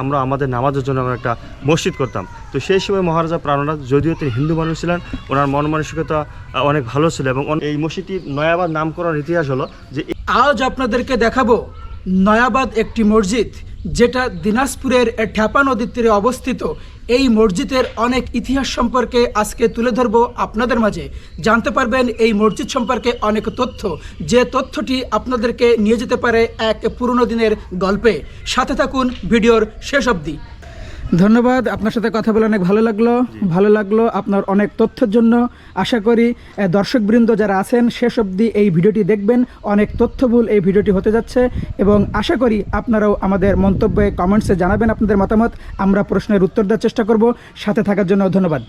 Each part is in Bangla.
আমরা আমাদের নামাজের জন্য আমরা একটা মসজিদ করতাম। তো সেই সময় মহারাজা প্রাণনাথ, যদিও তিনি হিন্দু মানুষ ছিলেন, ওনার মন মানসিকতা অনেক ভালো ছিল এবং এই মসজিদটির নয়াবাদ নামকরণ ইতিহাস হলো যে আজ আপনাদেরকে দেখাবো নয়াবাদ একটি মসজিদ যেটা দিনাজপুরের ঠ্যাপা নদীর তীরে অবস্থিত। এই মসজিদের অনেক ইতিহাস সম্পর্কে আজকে তুলে ধরবো আপনাদের মাঝে। জানতে পারবেন এই মসজিদ সম্পর্কে অনেক তথ্য, যে তথ্যটি আপনাদেরকে নিয়ে যেতে পারে এক পুরনো দিনের গল্পে। সাথে থাকুন ভিডিওর শেষ অবধি। ধন্যবাদ, আপনার সাথে কথা বলে অনেক ভালো লাগলো আপনার অনেক তথ্যের জন্য। আশা করি দর্শকবৃন্দ যারা আছেন শেষ অবধি এই ভিডিওটি দেখবেন। অনেক তথ্যবহুল এই ভিডিওটি হতে যাচ্ছে এবং আশা করি আপনারাও আমাদের মন্তব্যে কমেন্টসে জানাবেন আপনাদের মতামত। আমরা প্রশ্নের উত্তর দেওয়ার চেষ্টা করব। সাথে থাকার জন্য ধন্যবাদ।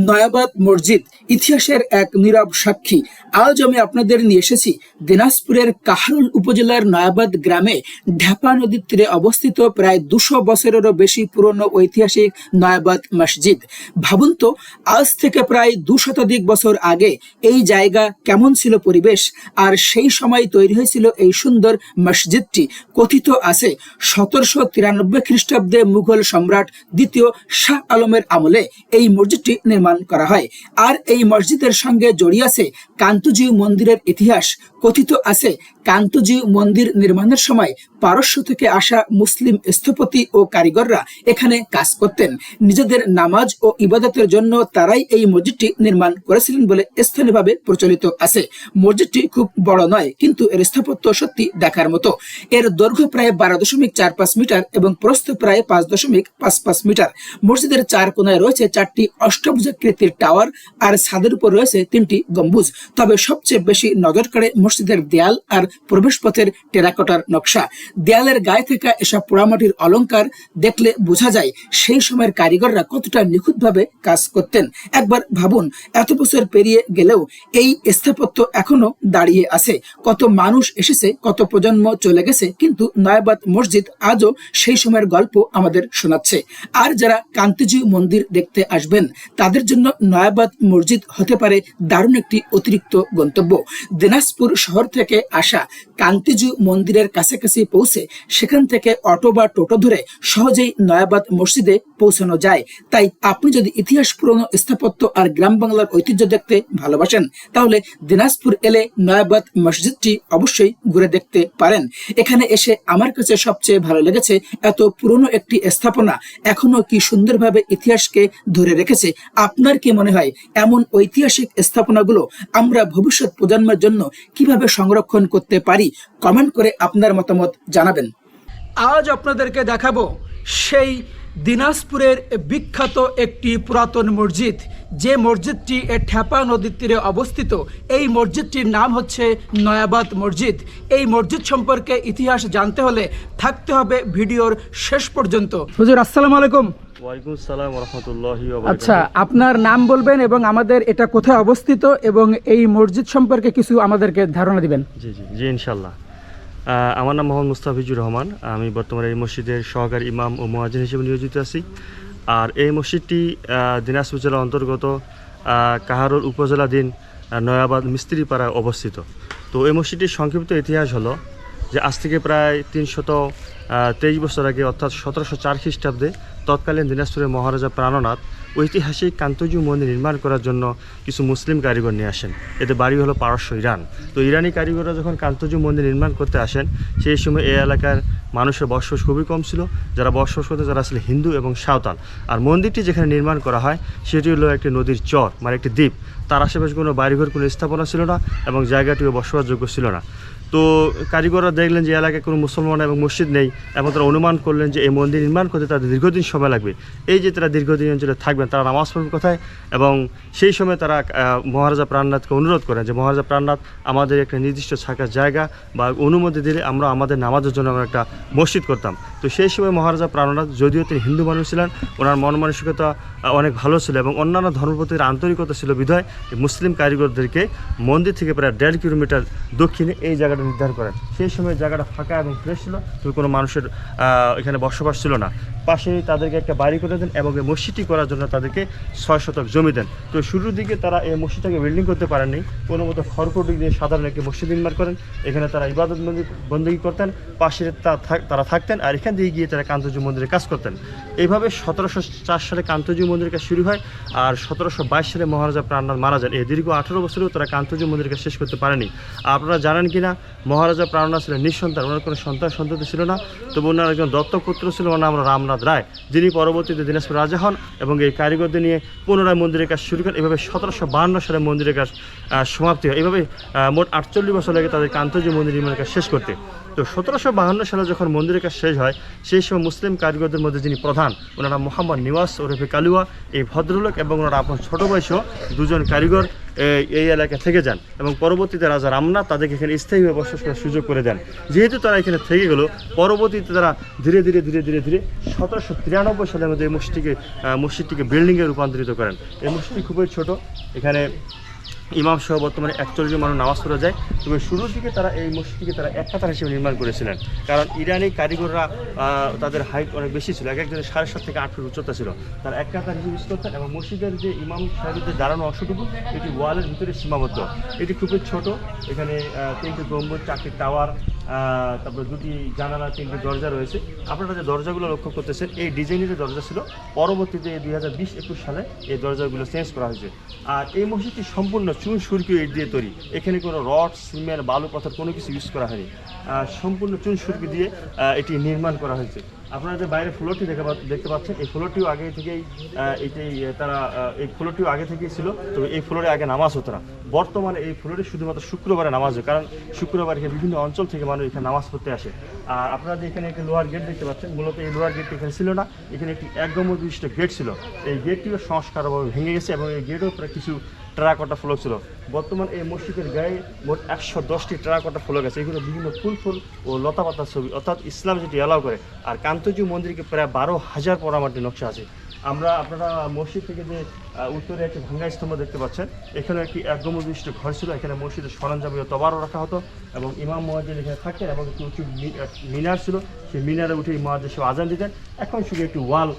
নয়াবাদ মসজিদ ইতিহাসের এক নীরব সাক্ষী। আজ আমি আপনাদের নিয়ে এসেছি দিনাজপুরের কাহারোল উপজেলার নয়াবাদ গ্রামে ঢাপা নদীর তীরে অবস্থিত প্রায় 200 বছরেরও বেশি পুরনো ঐতিহাসিক নয়াবাদ মসজিদ। ভাবুন তো, আজ থেকে প্রায় 2 শতাধিক বছর আগে এই জায়গা কেমন ছিল পরিবেশ, আর সেই সময় তৈরি হয়েছিল এই সুন্দর মসজিদটি। কথিত আছে 1793 খ্রিস্টাব্দে মুঘল সম্রাট দ্বিতীয় শাহ আলমের আমলে এই মসজিদটি নির্মাণ করা হয়। আর এই মসজিদের সঙ্গে জড়িয়ে আছে কান্তজি মন্দিরের ইতিহাস। কথিত আছে কান্তজি মন্দির নির্মাণের সময় পারস্য থেকে আসা মুসলিম স্থপতি ও কারিগররা এখানে কাজ করতেন। নিজেদের নামাজ ও ইবাদতের জন্য তারাই এই মসজিদটি নির্মাণ করেছিলেন বলে স্থানীয়ভাবে প্রচলিত আছে। মসজিদটি খুব বড় নয়, কিন্তু এর স্থাপত্য সত্যি দেখার মতো। এর দৈর্ঘ্য প্রায় 12.45 মিটার এবং প্রস্থ প্রায় 5.55 মিটার। মসজিদের 4 কোণায় রয়েছে 4টি অষ্টভুজাকৃতির টাওয়ার, আর ছাদের উপর রয়েছে 3টি গম্বুজ। তবে সবচেয়ে বেশি নজর কাড়ে মসজিদের দেয়াল আর প্রবেশপথের টেরাকোটার নকশা। দেয়ালের গায়ে থাকা এসব পোড়ামাটির অলংকার দেখলে বোঝা যায় সেই সময়ের কারিগররা কতটা নিখুঁতভাবে কাজ করতেন। একবার ভাবুন, এত বছর পেরিয়ে গেলেও এই স্থাপত্য এখনো দাঁড়িয়ে আছে। কত মানুষ এসেছে, কত প্রজন্ম চলে গেছে, কিন্তু নয়াবাদ মসজিদ আজও সেই সময়ের গল্প আমাদের শোনাচ্ছে। আর যারা কান্তজি মন্দির দেখতে আসবেন তাদের জন্য নয়াবাদ মসজিদ হতে পারে দারুণ একটি অতিরিক্ত গন্তব্য। দিনাজপুর শহর থেকে আসা কান্তজি মন্দিরের কাছাকাছি পৌঁছে সেখান থেকে অটো বা টোটো ধরে সহজেই নয়াবাদ মসজিদে পৌঁছানো যায়। তাই আপনি যদি ইতিহাস, পুরনো স্থাপত্য আর গ্রাম বাংলার ঐতিহ্য দেখতে ভালোবাসেন তাহলে দিনাজপুর এলে নয়াবাদ মসজিদটি অবশ্যই ঘুরে দেখতে পারেন। এখানে এসে আমার কাছে সবচেয়ে ভালো লেগেছে এত পুরনো একটি স্থাপনা এখনো কি সুন্দরভাবে ইতিহাসকে ধরে রেখেছে। আপনার কি মনে হয় এমন ঐতিহাসিক স্থাপনাগুলো আমরা ভবিষ্যৎ প্রজন্মের জন্য কিভাবে সংরক্ষণ করতে পারি? কমেন্ট করে আপনার মতামত জানাবেন। আজ আপনাদেরকে দেখাবো সেই দিনাজপুরের বিখ্যাত একটি পুরাতন মসজিদ, যে মসজিদটি ঠ্যাপা নদীর তীরে অবস্থিত। এই মসজিদটির নাম হচ্ছে নয়াবাদ মসজিদ। এই মসজিদ সম্পর্কে ইতিহাস জানতে হলে থাকতে হবে ভিডিওর শেষ পর্যন্ত। হুজুর, আসসালামু আলাইকুম। ওয়ালাইকুম আসসালাম ওয়া রাহমাতুল্লাহি ওয়া বারাকাতুহু। আচ্ছা, আপনার নাম বলবেন এবং আমাদের এটা কোথায় অবস্থিত এবং এই মসজিদ সম্পর্কে কিছু আমাদেরকে ধারণা দিবেন। জি জি জি ইনশাল্লাহ। আমার নাম মোহাম্মদ মুস্তাফিজুর রহমান। আমি বর্তমানে এই মসজিদের সহকারী ইমাম ও মুয়াজ্জিন হিসেবে নিয়োজিত আছি। আর এই মসজিদটি দিনাজপুর জেলার অন্তর্গত কাহারোল উপজেলাধীন নয়াবাদ মিস্ত্রিপাড়ায় অবস্থিত। তো এই মসজিদটির সংক্ষিপ্ত ইতিহাস হলো যে আজ থেকে প্রায় 323 বছর আগে, অর্থাৎ 1704 খ্রিস্টাব্দে তৎকালীন দিনাজপুরের মহারাজা প্রাণনাথ ঐতিহাসিক কান্তজি মন্দির নির্মাণ করার জন্য কিছু মুসলিম কারিগর নিয়ে আসেন। এদের বাড়ি হলো পারস্য, ইরান। তো ইরানি কারিগররা যখন কান্তজি মন্দির নির্মাণ করতে আসেন সেই সময় এই এলাকার মানুষের বসবাস খুবই কম ছিল। যারা বসবাস করতে যারা আসলে হিন্দু এবং সাঁওতাল। আর মন্দিরটি যেখানে নির্মাণ করা হয় সেটি হলো একটি নদীর চর, মানে একটি দ্বীপ। তার আশেপাশে কোনো বাড়িঘর, কোনো স্থাপনা ছিল না এবং জায়গাটিও বসবাসযোগ্য ছিল না। তো কারিগররা দেখলেন যে এলাকায় কোনো মুসলমান এবং মসজিদ নেই এবং তারা অনুমান করলেন যে এই মন্দির নির্মাণ করতে তাদের দীর্ঘদিন সময় লাগবে। এই যে তারা দীর্ঘদিন অঞ্চলে থাকবেন, তারা নামাজ পড়বেন কোথায়? এবং সেই সময় তারা মহারাজা প্রাণনাথকে অনুরোধ করেন যে মহারাজা প্রাণনাথ, আমাদের একটা নির্দিষ্ট থাকার জায়গা বা অনুমতি দিলে আমরা আমাদের নামাজের জন্য আমরা একটা মসজিদ করতাম। তো সেই সময় মহারাজা প্রাণনাথ, যদিও তিনি হিন্দু মানুষ ছিলেন, ওনার মন মানসিকতা অনেক ভালো ছিল এবং অন্যান্য ধর্মপ্রতির আন্তরিকতা ছিল বিধায় মুসলিম কারিগরদেরকে মন্দির থেকে প্রায় 1.5 কিলোমিটার দক্ষিণে এই জায়গাটা জায়গাটা নির্ধারণ করেন। সেই সময় জায়গাটা ফাঁকা এবং ফ্রেশ ছিল, তো কোনো মানুষের এখানে বসবাস ছিল না। পাশে তাদেরকে একটা বাড়ি করে দেন এবং এই মসজিদটি করার জন্য তাদেরকে 6 শতক জমি দেন। তো শুরুর দিকে তারা এই মসজিদটাকে বিল্ডিং করতে পারেননি, কোনো মতো খড়কুটো দিয়ে সাধারণ একটি মসজিদ নির্মাণ করেন। এখানে তারা ইবাদত বন্দেগী করতেন, পাশে তারা থাকতেন, আর এখান দিয়ে গিয়ে তারা কান্তজি মন্দিরে কাজ করতেন। এইভাবে 1704 সালে কান্তজি মন্দিরের কাজ শুরু হয়, আর 1722 সালে মহারাজা প্রাণনাথ মারা যান। এই দীর্ঘ 18 বছরেও তারা কান্তজি মন্দিরের কাজ শেষ করতে পারেনি। আপনারা জানেন কি না, মহারাজা প্রাণনাথ ছিলেন নিঃসন্তান, ওনার কোনো সন্ততি ছিল না। তবে ওনার একজন দত্তক পুত্র ছিল, ওনার নাম রামনাথ রায়, যিনি পরবর্তীতে দিনাজপুর রাজা হন এবং এই কারিগরদের নিয়ে পুনরায় মন্দিরের কাজ শুরু করেন। এভাবে 1752 সালে মন্দিরের কাজ সমাপ্তি হয়। এইভাবে মোট 48 বছর লাগে তাদের কান্তজি মন্দির নির্মাণের কাজ শেষ করতে। তো 1752 সালে যখন মন্দিরের কাজ শেষ হয়, সেই সময় মুসলিম কারিগরদের মধ্যে যিনি প্রধান, ওনারা মোহাম্মদ নিওয়াজ ওরফে কালুয়া, এই ভদ্রলোক এবং ওনারা আপনার ছোটো বয়সেও দুজন কারিগর এই এলাকায় থেকে যান এবং পরবর্তীতে রাজা রামনাথ তাদেরকে এখানে স্থায়ীভাবে বসবাস করার সুযোগ করে দেন। যেহেতু তারা এখানে থেকে গেল, পরবর্তীতে তারা ধীরে ধীরে 1793 সালের মধ্যে এই মসজিদটিকে বিল্ডিংয়ে রূপান্তরিত করেন। এই মসজিদটি খুবই ছোট, এখানে ইমাম সহ বর্তমানে 41 জন মানুষ নামাজ পড়া যায়। তবে শুরুর দিকে তারা এই মসজিদটিকে তারা এক কাতার হিসেবে নির্মাণ করেছিলেন, কারণ ইরানি কারিগররা তাদের হাইট অনেক বেশি ছিল, এক একজনের 7.5 থেকে 8 ফুট উচ্চতা ছিল। তারা এক কাতার হিসেবে ইউজ করতেন এবং মসজিদের যে ইমাম সাহেবের যে দাঁড়ানো অংশটুকু, এটি ওয়ালের ভিতরে সীমাবদ্ধ। এটি খুবই ছোট, এখানে 3টি গম্বুজ, 4টি টাওয়ার, তারপরে 2টি জানালা, 3টি দরজা রয়েছে। আপনারা যে দরজাগুলো লক্ষ্য করতেছেন, এই ডিজাইনের যে দরজা ছিল, পরবর্তীতে 2020-21 সালে এই দরজাগুলো চেঞ্জ করা হয়েছে। আর এই মসজিদটি সম্পূর্ণ চুন সুরকি ইট দিয়ে তৈরি, এখানে কোনো রড, সিমেন্ট, বালু, পাথর কোনো কিছু ইউজ করা হয়নি, সম্পূর্ণ চুন সুরকি দিয়ে এটি নির্মাণ করা হয়েছে। আপনারা যে বাইরে ফ্লোরটি দেখতে পাচ্ছেন, এই ফ্লোরটিও আগে থেকেই এই ফ্লোরটিও আগে থেকেই ছিল, তবে এই ফ্লোরে আগে নামাজ হতো না। বর্তমানে এই ফ্লোরে শুধুমাত্র শুক্রবারে নামাজ হয়, কারণ শুক্রবার এখানে বিভিন্ন অঞ্চল থেকে মানুষ এখানে নামাজ পড়তে আসে। আর আপনারা যে এখানে একটি লোহার গেট দেখতে পাচ্ছেন, মূলত এই লোহার গেটটি এখানে ছিল না, এখানে একটি 1 গম্বুজ বিশিষ্ট গেট ছিল। এই গেটটিও সংস্কারভাবে ভেঙে গেছে এবং এই গেটও প্রায় কিছু টেরাকোটা ফ্লোর ছিল। বর্তমান এই মসজিদের গায়ে মোট 110টি টেরাকোটা ফ্লোর গেছে। এগুলো বিভিন্ন ফুল ও লতাপাতার ছবি, অর্থাৎ ইসলাম যেটি অ্যালাউ করে। আর কান্তজি মন্দিরকে প্রায় 12,000 পোড়ামাটির নকশা আছে। আপনারা মসজিদ থেকে যে উত্তরে একটি ভাঙ্গা স্তম্ভ দেখতে পাচ্ছেন, এখানে একটি 1 গম্বুজ বিশিষ্ট ঘর ছিল। এখানে মসজিদের সরঞ্জামীয় তবারও রাখা হতো এবং ইমাম মুয়াজ্জিন এখানে থাকতেন এবং একটি উঁচু মিনার ছিল, সেই মিনারে উঠে মুয়াজ্জিন সব আজান দিতেন। এখন শুধু একটি ওয়াল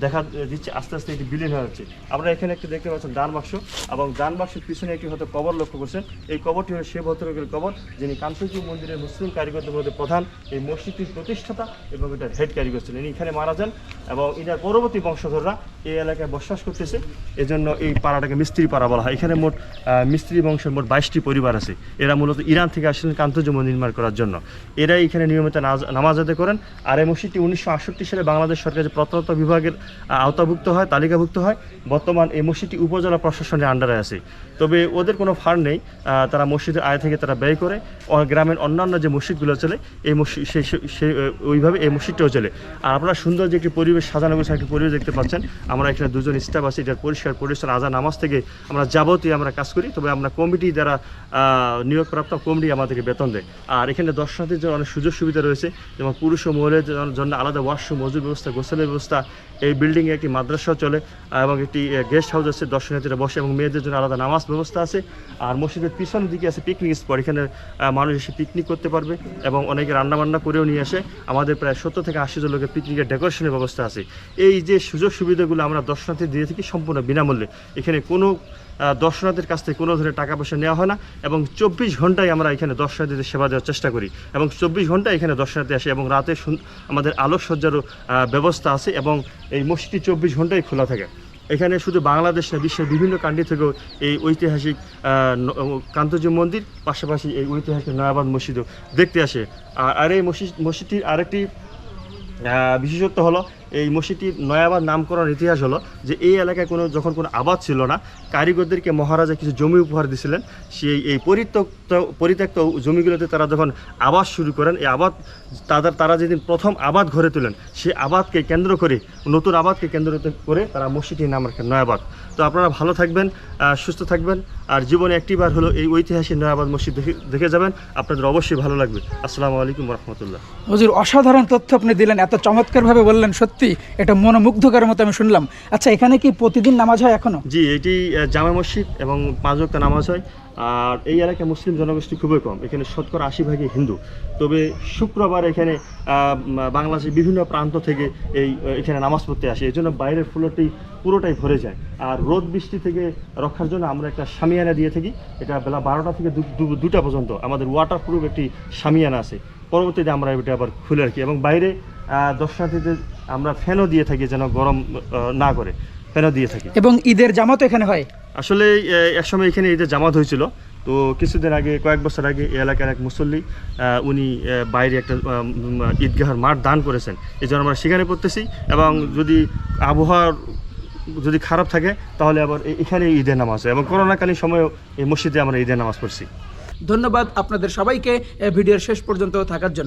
দেখা দিচ্ছে, আস্তে আস্তে এটি বিলীন হয়ে যাচ্ছে। আপনারা এখানে একটি দেখতে পাচ্ছেন দান বাক্স, এবং দান বাক্সের পিছনে একটি হয়তো কবর লক্ষ্য করছেন। এই কবরটি হল সে ভদ্রলোকের কবর, যিনি কান্তজি মন্দিরের মুসলিম কারিগরদের মধ্যে প্রধান, এই মসজিদটির প্রতিষ্ঠাতা এবং এটার হেড কারিগর ছিলেন। ইনি এখানে মারা যান এবং এটার পরবর্তী বংশধররা এই এলাকায় বসবাস করতেছে, এজন্য এই পাড়াটাকে মিস্ত্রি পাড়া বলা হয়। এখানে মোট মিস্ত্রি বংশের মোট 22টি পরিবার আছে। এরা মূলত ইরান থেকে আসলেন কান্তজি মন্দির নির্মাণ করার জন্য। এরাই এখানে নিয়মিত নামাজ আদায় করেন। আর এই মসজিদটি 1968 সালে বাংলাদেশ সরকারের প্রত্নতত্ত্ব বিভাগের আওতাভুক্ত হয়, তালিকাভুক্ত হয়। বর্তমান এই মসজিদটি উপজেলা প্রশাসনের আন্ডারে আছে। তবে ওদের কোনো ফান্ড নেই, তারা মসজিদের আয় থেকে তারা ব্যয় করে। গ্রামের অন্যান্য যে মসজিদগুলো চলে, এই মসজিদ ওইভাবে এই মসজিদটাও চলে। আর আপনারা সুন্দর যে একটি পরিবেশ, সাজানো গোছানো একটি পরিবেশ দেখতে পাচ্ছেন। আমরা এখানে 2 জন স্টাফ আছি, এটার পরিষ্কার পরিচ্ছন্ন আজান নামাজ থেকে আমরা যাবতীয় আমরা কাজ করি। তবে আমরা কমিটি দ্বারা নিয়োগপ্রাপ্ত কমিটি আমাদেরকে বেতন দেয়। আর এখানে দর্শনার্থীর জন্য অনেক সুযোগ সুবিধা রয়েছে, যেমন পুরুষ ও মহিলাদের জন্য আলাদা ওয়াশরুম, মজুর ব্যবস্থা, গোসলের ব্যবস্থা। এই বিল্ডিংয়ে একটি মাদ্রাসাও চলে এবং একটি গেস্ট হাউস আছে, দর্শনার্থীরা বসে, এবং মেয়েদের জন্য আলাদা নামাজ ব্যবস্থা আছে। আর মসজিদের পিছনের দিকে আছে পিকনিক স্পট, এখানে মানুষ এসে পিকনিক করতে পারবে এবং অনেকে রান্নাবান্না করেও নিয়ে আসে। আমাদের প্রায় 70 থেকে 80 জন লোকের পিকনিকের ডেকোরেশনের ব্যবস্থা আছে। এই যে সুযোগ সুবিধাগুলো আমরা দর্শনার্থী দিয়ে থাকি সম্পূর্ণ বিনামূল্যে। এখানে কোনো দর্শনার্থীর কাছ থেকে কোনো ধরনের টাকা পয়সা নেওয়া হয় না এবং 24 ঘন্টায় আমরা এখানে দর্শনার্থীদের সেবা দেওয়ার চেষ্টা করি এবং 24 ঘন্টায় এখানে দর্শনার্থী আসে এবং রাতে আমাদের আলোকসজ্জারও ব্যবস্থা আছে এবং এই মসজিদটি 24 ঘন্টায় খোলা থাকে। এখানে শুধু বাংলাদেশ না, বিশ্বের বিভিন্ন কান্ট্রি থেকেও এই ঐতিহাসিক কান্তজি মন্দির, পাশাপাশি এই ঐতিহাসিক নয়াবাদ মসজিদও দেখতে আসে। আর এই মসজিদটির আরেকটি বিশেষত্ব হলো, এই মসজিদটির নয়াবাদ নামকরণ ইতিহাস হলো যে এই এলাকায় যখন কোনো আবাদ ছিল না, কারিগরদেরকে মহারাজা কিছু জমি উপহার দিয়েছিলেন। এই পরিত্যক্ত জমিগুলোতে তারা যখন আবাদ শুরু করেন, এই আবাদ তারা যেদিন প্রথম আবাদ গড়ে তোলেন, সেই আবাদকে কেন্দ্র করে, নতুন আবাদকে কেন্দ্র করে তারা মসজিদটির নাম রাখেন নয়াবাদ। তো আপনারা ভালো থাকবেন, সুস্থ থাকবেন, আর জীবনে একটিবার হলো এই ঐতিহাসিক নয়াবাদ মসজিদ দেখে যাবেন, আপনাদের অবশ্যই ভালো লাগবে। আসসালামু আলাইকুম রহমতুল্লাহ। হুজুর, অসাধারণ তথ্য আপনি দিলেন, এত চমৎকারভাবে বললেন, সত্যি সত্যি এটা মনোমুগ্ধকর মতো আমি শুনলাম। আচ্ছা, এখানে কি প্রতিদিন নামাজ হয় এখনো? জি, এটি জামে মসজিদ এবং 5 ওয়াক্ত নামাজ হয়। আর এই এলাকায় মুসলিম জনগোষ্ঠী খুবই কম, এখানে শতকরা 80 ভাগই হিন্দু। তবে শুক্রবার এখানে বাংলাদেশের বিভিন্ন প্রান্ত থেকে এখানে নামাজ পড়তে আসে, এই জন্য বাইরের ফ্লোরটি পুরোটাই ভরে যায়। আর রোদ বৃষ্টি থেকে রক্ষার জন্য আমরা একটা শামিয়ানা দিয়ে থাকি, এটা বেলা 12টা থেকে 2টা পর্যন্ত আমাদের ওয়াটারপ্রুফ একটি শামিয়ানা আছে। পরবর্তীতে আমরা এটা আবার খুলে রাখি এবং বাইরে দর্শনার্থীদের আমরা ফ্যানও দিয়ে থাকি যেন গরম না করে, ফ্যানও দিয়ে থাকি। এবং ঈদের জামাতও এখানে হয়? আসলে একসময় এখানে ঈদের জামাত হয়েছিল, তো কিছুদিন আগে, কয়েক বছর আগে এই এলাকার এক মুসল্লি উনি বাইরে একটা ঈদগাহের মাঠ দান করেছেন, এই জন্য আমরা সেখানে পড়তেছি। এবং যদি আবহাওয়ার যদি খারাপ থাকে তাহলে আবার এখানে ঈদের নামাজ হয় এবং করোনাকালীন সময়েও এই মসজিদে আমরা ঈদের নামাজ পড়ছি। ধন্যবাদ আপনাদের সবাইকে ভিডিওর শেষ পর্যন্ত থাকার জন্য।